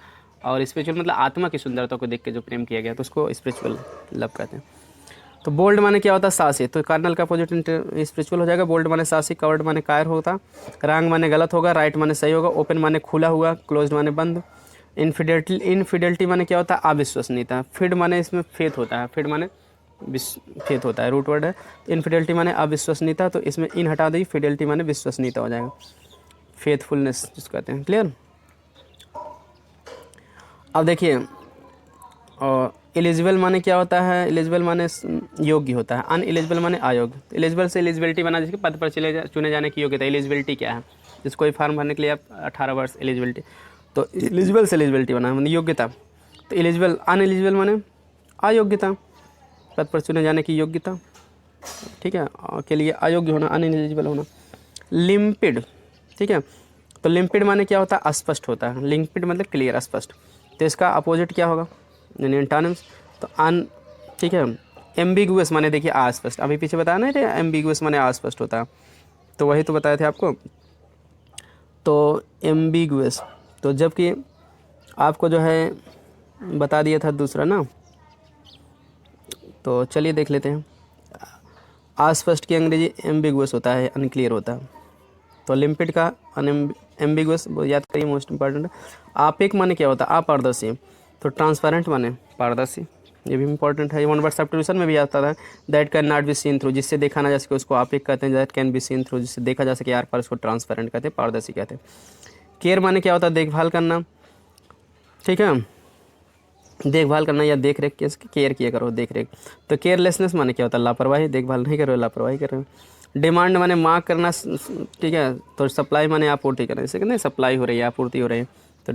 और स्पिरिचुअल मतलब आत्मा की सुंदरता को देख के जो प्रेम किया गया तो उसको स्पिरिचुअल लव कहते हैं। तो बोल्ड माने क्या होता है? साहसी। तो कार्नल का अपोजिट स्पिरिचुअल हो जाएगा। बोल्ड माने साहसी। कवर्ड माने कायर होता। रॉन्ग माने गलत होगा। राइट माने सही होगा। ओपन माने खुला हुआ। क्लोज्ड माने बंद। इनफिडेलिटी माने क्या होता है? अविश्वसनीयता। फिड माने इसमें फेथ होता है। फिड माने फेथ होता है, रूट वर्ड है। इनफिडेलिटी माने अविश्वसनीयता, तो इसमें इन हटा दी, फिडेलिटी माने विश्वसनीयता हो जाएगा, फेथफुलनेस जिसको कहते हैं, क्लियर। अब देखिए और एलिजिबल माने क्या होता है? एलिजिबल माने योग्य होता है। अनएलिजिबल माने अयोग्य। तो एलिजिबल से एलिजिबिलिटी बना, जिसके पद पर चुने जाने की योग्यता। एलिजिबिलिटी क्या है? जिस कोई फॉर्म भरने के लिए आप 18 वर्ष एलिजिबिलिटी, तो एलिजिबल से एलिजिबिलिटी बना मतलब योग्यता। तो एलिजिबल, अनएलिजिबल माने अयोग्यता, पद पर चुने जाने की योग्यता, ठीक है, के लिए अयोग्य होना, अनएलिजिबल होना। लिम्पिड, ठीक है। तो लिम्पिड माने क्या होता है? अस्पष्ट होता है। लिम्पिड मतलब क्लियर, स्पष्ट। तो इसका अपोजिट क्या होगा, यानी एंटोनिम्स? तो अन, ठीक है। एम्बिगुअस माने देखिए अस्पष्ट, अभी पीछे बताया नहीं थे, एम्बिगुअस माने अस्पष्ट होता है। तो वही तो बताए थे आपको। तो एम्बिगुअस, तो जबकि आपको जो है बता दिया था दूसरा ना। तो चलिए देख लेते हैं। अस्पष्ट की अंग्रेजी एम्बिगुअस होता है, अनक्लियर होता है। तो लिम्पिड का एम्बिगुअस याद करिए, मोस्ट इंपॉर्टेंट। आपेक माने क्या होता है? अपारदर्शी। तो ट्रांसपेरेंट माने पारदर्शी, ये भी इंपॉर्टेंट है। 1 वर्ड सब्स्टिट्यूशन में भी आता था, that can not be seen through, जिससे देखा ना जा सके उसको आपेक कहते हैं। That can be seen through, जिससे देखा जा सके आर पार, उसको ट्रांसपेरेंट कहते हैं, पारदर्शी कहते हैं। केयर माने क्या होता है? देखभाल करना, ठीक है, देखभाल करना या देख रेख, केयर किया करो, देख रेख। तो केयरलेसनेस माने क्या होता है? लापरवाही, देखभाल नहीं कर रहे हो, लापरवाही कर रहे हो। डिमांड माने मांग करना, ठीक है। तो सप्लाई माने आपूर्ति करना, जैसे कि नहीं सप्लाई हो रही है, आपूर्ति हो रही है, तो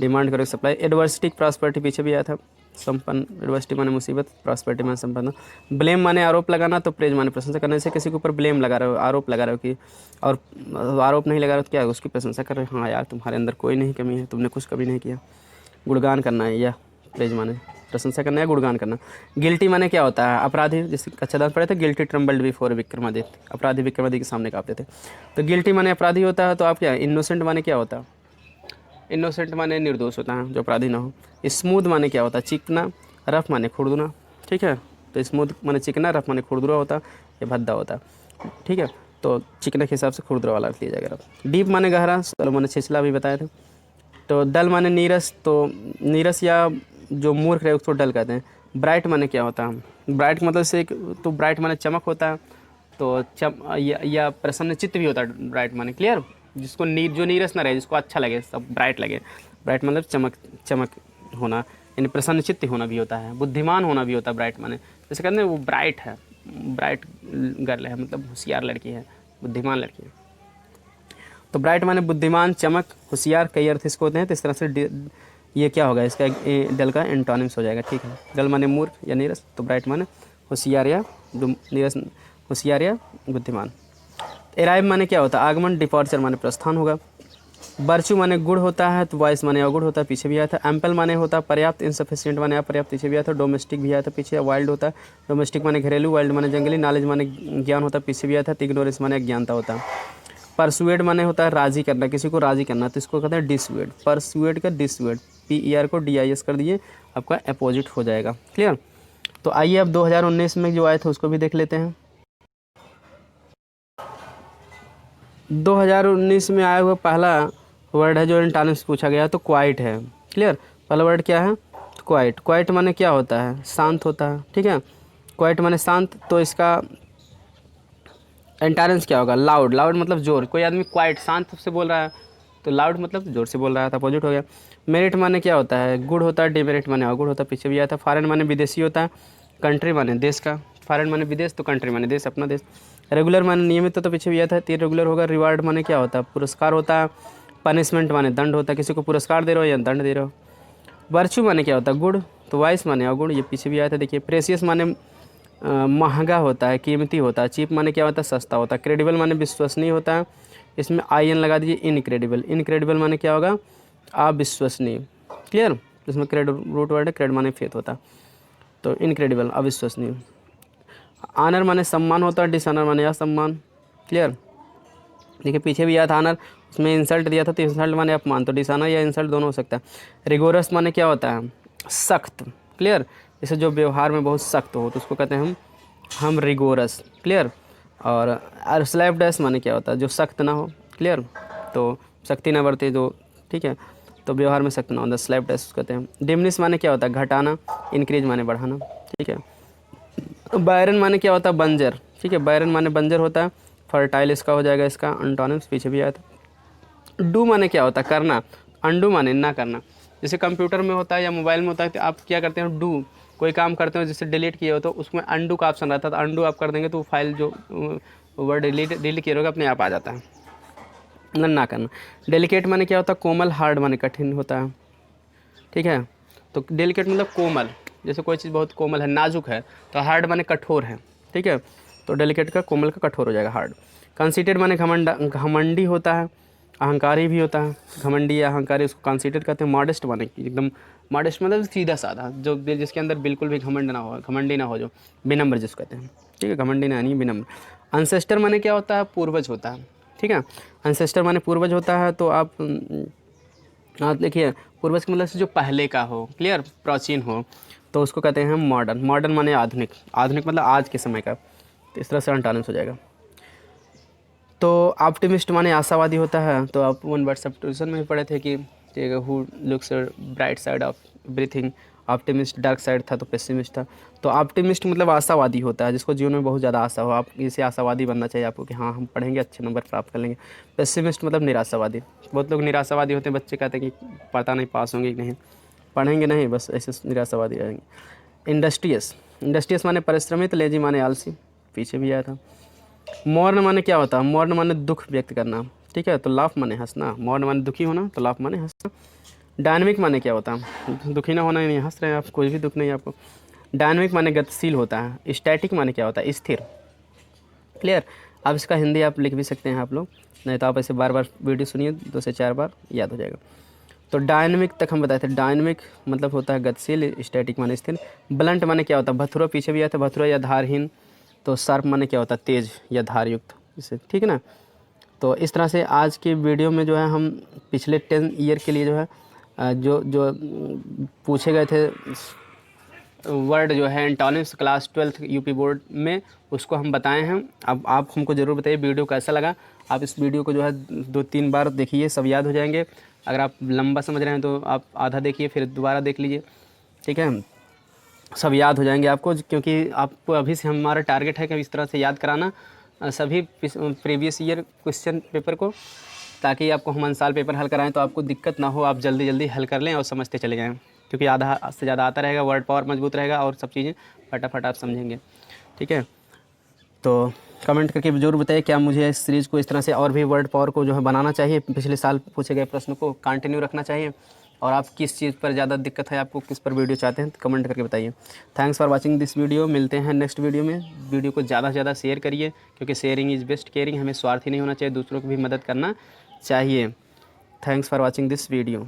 डिमांड करो, सप्लाई। एडवर्सिटी प्रॉस्पेरिटी पीछे भी आया था, संपन्न। एडवर्सिटी माने मुसीबत, प्रॉस्पेरिटी माने संपन्न। ब्लेम माने आरोप लगाना, तो प्रेज माने प्रशंसा करने से किसी के ऊपर ब्लेम लगा रहे हो, आरोप लगा रहे हो कि, और आरोप नहीं लगा रहे हो तो क्या उसकी प्रशंसा कर रहे हो, हाँ यार तुम्हारे अंदर कोई नहीं कमी है, तुमने कुछ कभी नहीं किया। गुणगान करना है, या प्रेज माने प्रशंसा करना या गुणगान करना। गिल्टी माने क्या होता है? अपराधी, जैसे कच्चा दांत पढ़े थे, गिल्टी ट्रम्बल्ड बिफोर विक्रमादित्य, अपराधी विक्रमादित्य के सामने कांपते थे। तो गिल्टी माने अपराधी होता है। तो आप क्या, इनोसेंट माने क्या होता है? इनोसेंट माने निर्दोष होता है, जो अपराधी ना हो। स्मूथ माने क्या होता है? चिकना। रफ माने खुरदुरा, ठीक है। तो स्मूथ माने चिकना, रफ माने खुरदुरा होता है, या भद्दा होता है, ठीक है। तो चिकना के हिसाब से खुरदुरा वाला लिया जाएगा। डीप माने गहरा, सलो माने छिछला भी बताए थे। तो डल माने नीरस, तो नीरस या जो मूर्ख रहे उसको डल कहते हैं। ब्राइट माने क्या होता है? ब्राइट मतलब से तो ब्राइट माने चमक होता है। तो या प्रसन्न चित्त भी होता है ब्राइट माने, क्लियर। जिसको जो नीरस ना रहे, जिसको अच्छा लगे, सब ब्राइट लगे। ब्राइट मतलब चमक, चमक होना, यानी प्रसन्न चित्त होना भी होता है। बुद्धिमान होना भी होता है ब्राइट माने, जैसे कहते हैं वो ब्राइट है, ब्राइट गर्ल है, मतलब होशियार लड़की है, बुद्धिमान लड़की है। तो ब्राइट माने बुद्धिमान, चमक, होशियार, कई अर्थ इसको होते हैं। तो इस तरह से ये क्या होगा, इसका डल का एंटोनिम्स हो जाएगा, ठीक है। डल माने मूर्ख या नीरस, तो ब्राइट माने होशियार या नीरस, होशियार या बुद्धिमान। एराइव माने क्या होता है? आगमन। डिपार्चर माने प्रस्थान होगा। बर्चू माने गुण होता है, तो वॉइस माने अवगुण होता है, पीछे भी आया था। एम्पल माने होता है पर्याप्त। इनसफिशिएंट माने अपर्याप्त, पीछे भी आया था। डोमेस्टिक भी आया था पीछे। वाइल्ड होता है, डोमेस्टिक माने घरेलू, वाइल्ड माने जंगली। नॉलेज माने ज्ञान होता है, पीछे भी आया था। इग्नोरेंस माने अज्ञानता होता है। परसुएड माने होता है राजी करना, किसी को राजी करना, तो इसको कहते हैं डिसुएड। परसुएड का डिसुएड, PER को DIS कर दिए, आपका अपोजिट हो जाएगा, क्लियर। तो आइए अब 2019 में जो आए थे उसको भी देख लेते हैं। 2019 में आया हुआ पहला वर्ड है जो एंटोनिम्स पूछा गया, तो क्वाइट है, क्लियर। पहला वर्ड क्या है? तो क्वाइट। क्वाइट माने क्या होता है? शांत होता है, ठीक है। क्वाइट माने शांत। तो इसका एंटोनिम्स क्या होगा? लाउड। लाउड मतलब जोर, कोई आदमी क्वाइट शांत से बोल रहा है, तो लाउड मतलब जोर से बोल रहा था, अपोजिट हो गया। मेरिट माने क्या होता है? गुड होता है। डिमेरिट माने अगुण होता है, पीछे भी आया था। फॉरेन माने विदेशी होता है। कंट्री माने देश का, फॉरेन माने विदेश, तो कंट्री माने देश, अपना देश। रेगुलर माने नियमित, तो पीछे भी आया था। रेगुलर होगा। रिवार्ड माने क्या होता है? पुरस्कार होता है। पनिशमेंट माने दंड होता है, किसी को पुरस्कार दे रहे हो या दंड दे रहे हो। वर्च्यू माने क्या होता है? गुड। तो वाइस माने अगुण, ये पीछे भी आया था, देखिए। प्रेसियस माने महंगा होता है, कीमती होता है। चीप माने क्या होता है? सस्ता होता है। क्रेडिबल माने विश्वसनीय होता है, इसमें IN लगा दीजिए। इनक्रेडिबल। इनक्रेडिबल माने क्या होगा? अविश्वसनीय, क्लियर। इसमें क्रेड रूट वर्ड है, क्रेड माने फेथ होता है, तो इनक्रेडिबल अविश्वसनीय। आनर माने सम्मान होता है। डिसऑनर माने असम्मान, क्लियर। देखिए पीछे भी आया था आनर, उसमें इंसल्ट दिया था, तो इंसल्ट माने अपमान, तो डिसऑनर या इंसल्ट दोनों हो सकता है। रिगोरस माने क्या होता है? सख्त, क्लियर। जैसे जो व्यवहार में बहुत सख्त हो, तो उसको कहते हैं हम रिगोरस, क्लियर। और स्लैप डैश माने क्या होता है? जो सख्त ना हो, क्लियर। तो सख्ती ना बरते जो, ठीक है, तो व्यवहार में सख्त ना हो, स्लैप डैश कहते हैं। डिमनिश माने क्या होता है? घटाना। इंक्रीज माने बढ़ाना, ठीक है। बैरन माने क्या होता है? बंजर, ठीक है। बैरन माने बंजर होता है। फर्टाइल इसका हो जाएगा, इसका एंटोनिम्स पीछे भी आया था। डू माने क्या होता है? करना। अंडू माने ना करना, जैसे कंप्यूटर में होता है या मोबाइल में होता है, तो आप क्या करते हैं? डू, कोई काम करते हो जैसे डिलीट किए हो, तो उसमें अंडू का ऑप्शन रहता है, तो अंडू आप कर देंगे तो फाइल जो वर्ड डिलीट किए होगा अपने आप आ जाता है। ना करना। डेलिकेट माने क्या होता है? कोमल। हार्ड माने कठिन होता है, ठीक है। तो डेलिकेट मतलब कोमल, जैसे कोई चीज़ बहुत कोमल है, नाजुक है, तो हार्ड माने कठोर है, ठीक है। तो डेलिकेट का कोमल का कठोर हो जाएगा हार्ड। कंसीटेड माने घमंडी होता है, अहंकारी भी होता है। घमंडी या अहंकारी उसको कंसीटेड कहते हैं। मॉडेस्ट माने कि एकदम, मॉडेस्ट मतलब सीधा साधा, जो जिसके अंदर बिल्कुल भी घमंड ना हो, घमंडी ना हो, जो विनम्र जिसको कहते हैं, ठीक है। घमंडी ना नहीं, विनम्र। अनसेस्टर माने क्या होता है, पूर्वज होता है, ठीक है। अनसेस्टर माने पूर्वज होता है। तो आप देखिए पूर्वज का मतलब से जो पहले का हो, क्लियर, प्राचीन हो, तो उसको कहते हैं हम मॉडर्न। मॉडर्न माने आधुनिक, आधुनिक मतलब आज के समय का। तो इस तरह से अंटानस हो जाएगा। तो ऑप्टिमिस्ट माने आशावादी होता है। तो आप वन वर्ड सब्स्टिट्यूशन में भी पढ़े थे कि who looks bright side of everything, optimist dark side था तो पेसिमिस्ट था। तो ऑप्टिमिस्ट मतलब आशावादी होता है, जिसको जीवन में बहुत ज़्यादा आशा हो। आप इसे आशावादी बनना चाहिए आपको कि हाँ हम पढ़ेंगे अच्छे नंबर प्राप्त कर लेंगे। पेसिमिस्ट मतलब निराशावादी। बहुत लोग निराशावादी होते हैं, बच्चे कहते हैं कि पता नहीं पास होंगे कि नहीं, पढ़ेंगे नहीं, बस ऐसे निराशावादी रहेंगे। इंडस्ट्रियस, इंडस्ट्रियस माने परिश्रमित, लेजी माने आलसी, पीछे भी आया था। मौर्न माने क्या होता है, मौर्न माने दुख व्यक्त करना, ठीक है। तो लाफ माने हंसना, मौर्न माने दुखी होना, तो लाफ माने हंसना। डायनेमिक माने क्या होता है, दुखी ना होना, नहीं हंस रहे हैं आप, कोई भी दुख नहीं आपको। डायनेमिक माने गतिशील होता है। स्टैटिक माने क्या होता है, स्थिर, क्लियर। अब इसका हिंदी आप लिख भी सकते हैं आप लोग, नहीं तो आप ऐसे बार बार वीडियो सुनिए, 2 से 4 बार याद हो जाएगा। तो डायनेमिक तक हम बताए थे, डायनेमिक मतलब होता है गतिशील, स्टैटिक माने स्थिर। ब्लंट माने क्या होता है, भथुरा, पीछे भी आया था, भथुरा या धारहीन। तो शार्प माने क्या होता है, तेज या धारयुक्त, इसे, ठीक है ना। तो इस तरह से आज की वीडियो में जो है हम पिछले 10 ईयर के लिए जो है जो जो पूछे गए थे वर्ड जो है antonyms class 12th UP board में, उसको हम बताए हैं। अब आप हमको ज़रूर बताइए वीडियो कैसा लगा। आप इस वीडियो को जो है 2-3 बार देखिए, सब याद हो जाएंगे। अगर आप लंबा समझ रहे हैं तो आप आधा देखिए, फिर दोबारा देख लीजिए, ठीक है। सब याद हो जाएंगे आपको, क्योंकि आपको अभी से हमारा टारगेट है कि इस तरह से याद कराना सभी प्रीवियस ईयर क्वेश्चन पेपर को, ताकि आपको हम साल पेपर हल कराएं तो आपको दिक्कत ना हो, आप जल्दी जल्दी हल कर लें और समझते चले जाएं। क्योंकि आधा से ज़्यादा आता रहेगा, वर्ड पावर मजबूत रहेगा और सब चीज़ें फटाफट आप समझेंगे, ठीक है। तो कमेंट करके ज़रूर बताइए क्या मुझे इस सीरीज़ को इस तरह से और भी वर्ड पावर को जो है बनाना चाहिए, पिछले साल पूछे गए प्रश्न को कंटिन्यू रखना चाहिए, और आप किस चीज़ पर ज़्यादा दिक्कत है, आपको किस पर वीडियो चाहते हैं, तो कमेंट करके बताइए। Thanks for watching this video. मिलते हैं नेक्स्ट वीडियो में। वीडियो को ज़्यादा से ज़्यादा शेयर करिए, क्योंकि शेयरिंग इज़ बेस्ट केयरिंग। हमें स्वार्थी नहीं होना चाहिए, दूसरों को भी मदद करना चाहिए। Thanks for watching this video.